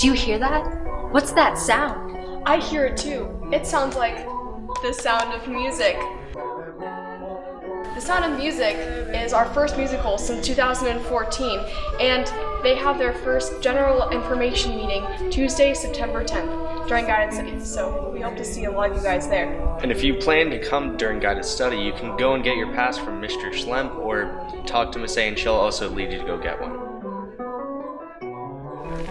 Do you hear that? What's that sound? I hear it too. It sounds like the sound of music. The Sound of Music is our first musical since 2014, and they have their first general information meeting Tuesday, September 10th during guided study. So we hope to see a lot of you guys there. And if you plan to come during guided study, you can go and get your pass from Mr. Schlemp or talk to Miss A and she'll also lead you to go get one.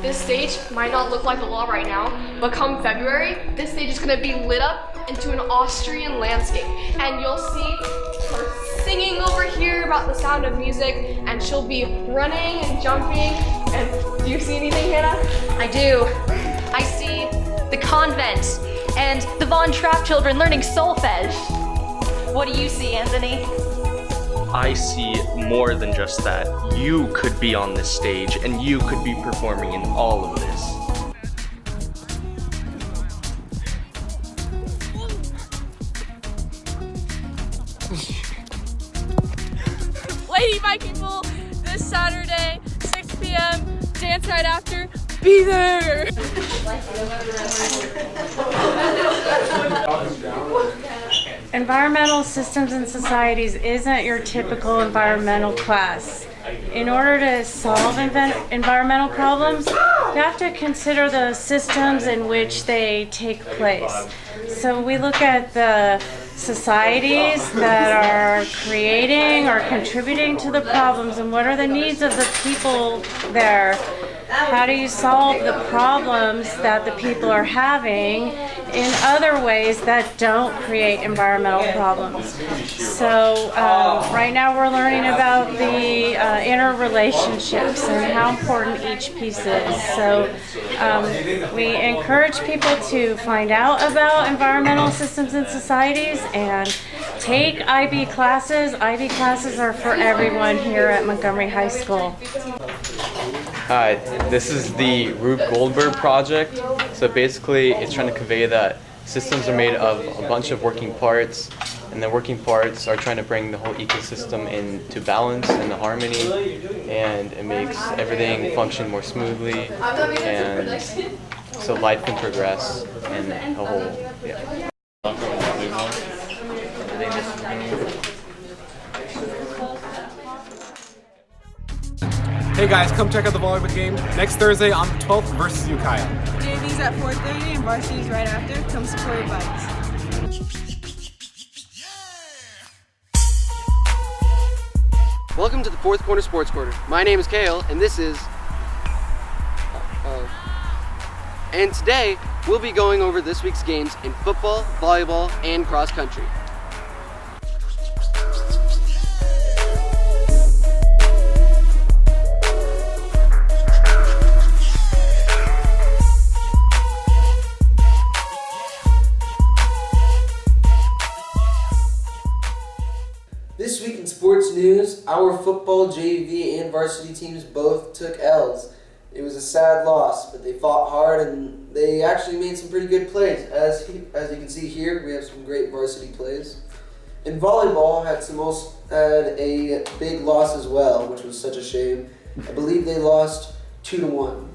This stage might not look like the law right now, but come February, this stage is going to be lit up into an Austrian landscape. And you'll see her singing over here about the sound of music, and she'll be running and jumping. And do you see anything, Hannah? I do. I see the convent and the Von Trapp children learning solfege. What do you see, Anthony? I see more than just that. You could be on this stage and you could be performing in all of this. Lady Viking Pool this Saturday, 6 p.m. Dance right after. Be there! Environmental Systems and Societies isn't your typical environmental class. In order to solve environmental problems, you have to consider the systems in which they take place. So we look at the societies that are creating or contributing to the problems and what are the needs of the people there. How do you solve the problems that the people are having in other ways that don't create environmental problems? So right now we're learning about the interrelationships and how important each piece is. So we encourage people to find out about environmental systems and societies and take IB classes. IB classes are for everyone here at Montgomery High School. Hi, this is the Rube Goldberg project. So basically it's trying to convey that systems are made of a bunch of working parts, and the working parts are trying to bring the whole ecosystem into balance and harmony, and it makes everything function more smoothly, and so life can progress in a whole, yeah. Hey guys, come check out the volleyball game next Thursday on the 12th versus Ukiah. JV's at 4:30 and varsity's right after. Come support your bikes. Welcome to the Fourth Corner Sports Corner. My name is Kale, and this is... and today, we'll be going over this week's games in football, volleyball, and cross country. This week in sports news, our football, JV, and varsity teams both took L's. It was a sad loss, but they fought hard and they actually made some pretty good plays. As you can see here, we have some great varsity plays. And volleyball had a big loss as well, which was such a shame. I believe they lost 2-1.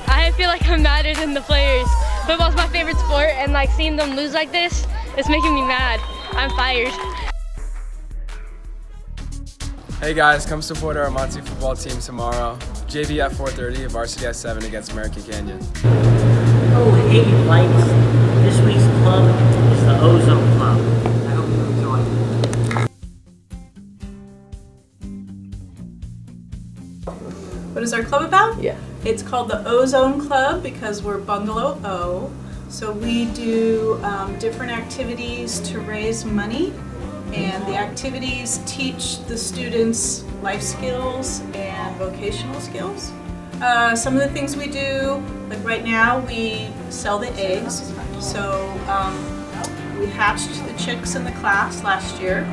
I feel like I'm madder than the players. Football's my favorite sport, and like seeing them lose like this, it's making me mad. I'm fired. Hey guys, come support our Monty football team tomorrow. JV at 4:30, varsity at 7 against American Canyon. Oh, hey lights. This week's club is the Ozone Club. I hope you enjoy it. What is our club about? Yeah. It's called the Ozone Club because we're Bungalow O. So we do different activities to raise money, and the activities teach the students life skills and vocational skills. Some of the things we do, like right now, we sell the eggs. So we hatched the chicks in the class last year,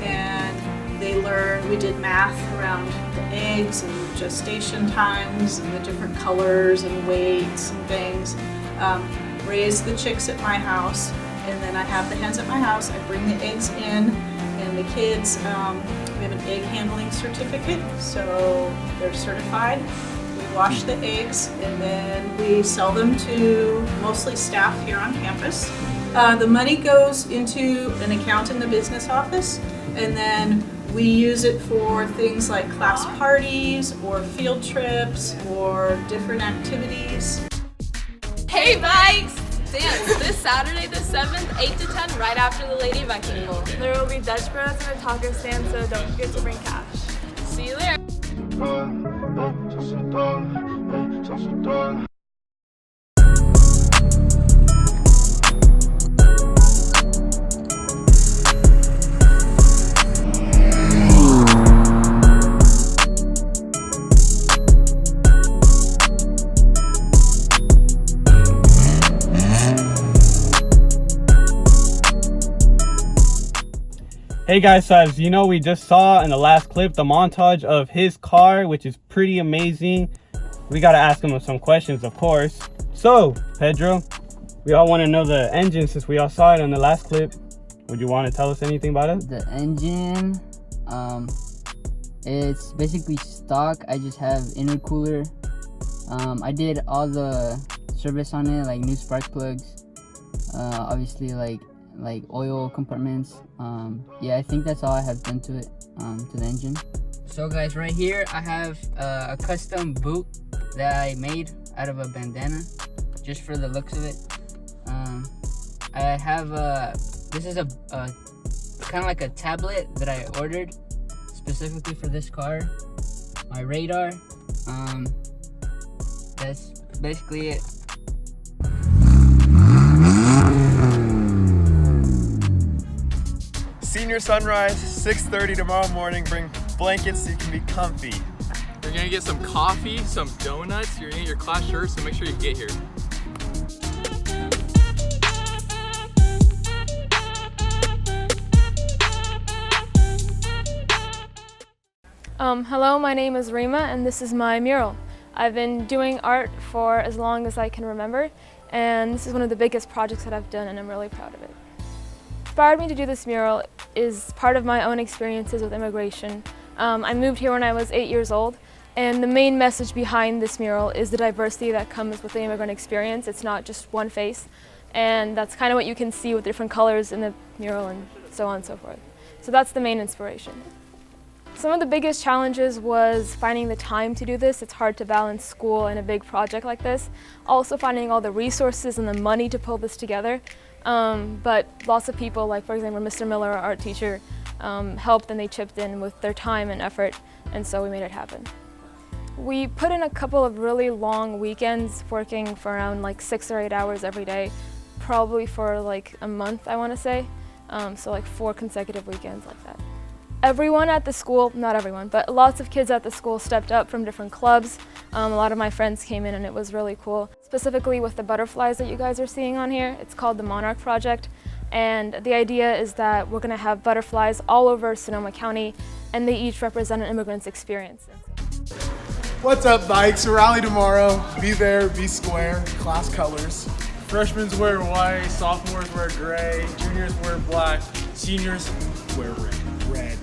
and we did math around the eggs and gestation times and the different colors and weights and things. Raise the chicks at my house, and then I have the hens at my house. I bring the eggs in, and the kids, we have an egg handling certificate, so they're certified. We wash the eggs, and then we sell them to mostly staff here on campus. The money goes into an account in the business office, and then we use it for things like class parties or field trips or different activities. Hey Bikes! Dance this Saturday the 7th, 8 to 10, right after the Lady Viking Bowl. There will be Dutch bros and a taco stand, so don't forget to bring cash. See you there! Hey guys, so as you know, we just saw in the last clip the montage of his car, which is pretty amazing. We gotta ask him some questions, of course. So, Pedro, we all want to know the engine since we all saw it in the last clip. Would you want to tell us anything about it? The engine, it's basically stock. I just have intercooler. I did all the service on it, like new spark plugs, obviously like oil compartments. Yeah, I think that's all I have done to it, to the engine. So guys, right here I have a custom boot that I made out of a bandana just for the looks of it. I have this is a kind of like a tablet that I ordered specifically for this car. My radar. That's basically it. Senior sunrise, 6:30 tomorrow morning. Bring blankets so you can be comfy. You're gonna get some coffee, some donuts. You're gonna get your class shirt, so make sure you get here. Hello, my name is Rima, and this is my mural. I've been doing art for as long as I can remember, and this is one of the biggest projects that I've done, and I'm really proud of it. Inspired me to do this mural is part of my own experiences with immigration. I moved here when I was 8 years old, and the main message behind this mural is the diversity that comes with the immigrant experience. It's not just one face, and that's kind of what you can see with different colors in the mural and so on and so forth. So that's the main inspiration. Some of the biggest challenges was finding the time to do this. It's hard to balance school and a big project like this. Also finding all the resources and the money to pull this together. But lots of people, like for example Mr. Miller, our art teacher, helped and they chipped in with their time and effort, and so we made it happen. We put in a couple of really long weekends working for around like 6 or 8 hours every day, probably for like a month, I want to say. So like 4 consecutive weekends like that. Everyone at the school, not everyone, but lots of kids at the school stepped up from different clubs. A lot of my friends came in and it was really cool. Specifically with the butterflies that you guys are seeing on here, it's called the Monarch Project. And the idea is that we're going to have butterflies all over Sonoma County, and they each represent an immigrant's experience. What's up, Bikes? Rally tomorrow. Be there, be square, class colors. Freshmen wear white, sophomores wear gray, juniors wear black, seniors wear red.